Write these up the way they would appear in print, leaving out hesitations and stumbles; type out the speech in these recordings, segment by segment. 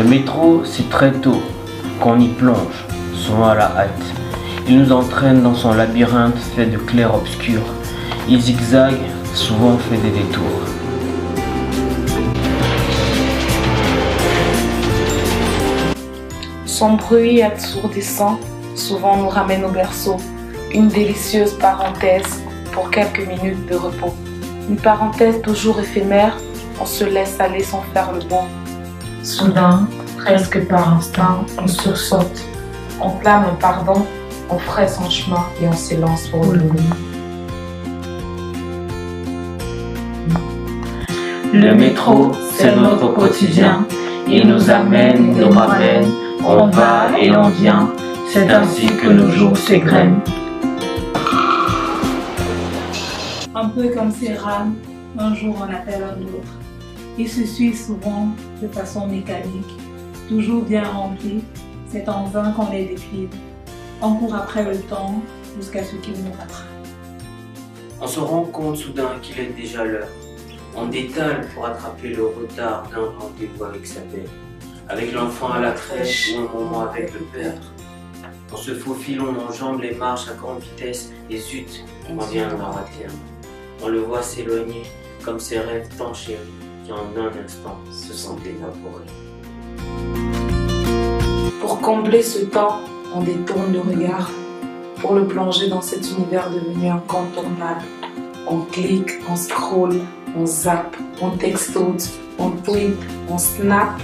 Le métro, c'est très tôt qu'on y plonge, souvent à la hâte. Il nous entraîne dans son labyrinthe fait de clair-obscur. Il zigzague, souvent fait des détours. Son bruit assourdissant souvent nous ramène au berceau. Une délicieuse parenthèse pour quelques minutes de repos. Une parenthèse toujours éphémère, on se laisse aller sans faire le beau. Soudain, presque par instinct, on sursaute. On clame un pardon, on fraye son chemin et on s'élance pour le bout. Le métro, c'est notre quotidien. Il nous amène, nous ramène, on va et on vient. C'est ainsi que nos jours s'égrènent. Un peu comme ces rames, un jour on appelle un autre. Ils se suivent souvent de façon mécanique, toujours bien remplis. C'est en vain qu'on les défile. On court après le temps jusqu'à ce qu'il nous rattrape. On se rend compte soudain qu'il est déjà l'heure. On détale pour attraper le retard d'un rendez-vous avec sa belle, avec l'enfant à la crèche ou un moment avec le père. On se faufile, on enjambe les marches à grande vitesse et zut, on vient d'en rater un. On le voit s'éloigner comme ses rêves tant chéris qui en un instant se sont évaporés. Pour combler ce temps, on détourne le regard pour le plonger dans cet univers devenu incontournable. On clique, on scrolle, on zappe, on textote, on tweet, on snap.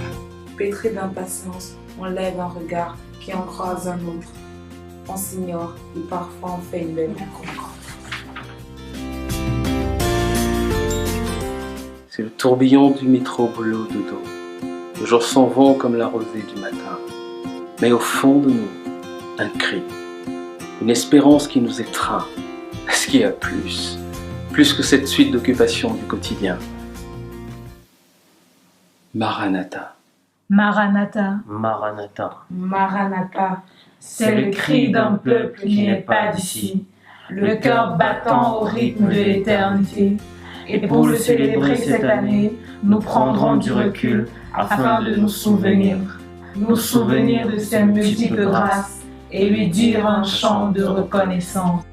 Pétri d'impatience, on lève un regard qui en croise un autre. On s'ignore et parfois on fait une belle rencontre. C'est le tourbillon du métro boulot dodo. Les jours s'en vont comme la rosée du matin. Mais au fond de nous, un cri, une espérance qui nous étreint. Est-ce qu'il y a plus que cette suite d'occupations du quotidien? Maranatha. Maranatha, Maranatha. Maranatha, c'est le cri d'un peuple qui n'est pas d'ici, le cœur battant au rythme de l'éternité. Et pour le célébrer cette année, nous prendrons du recul afin de nous souvenir de ses multiples grâces et lui dire un chant de reconnaissance.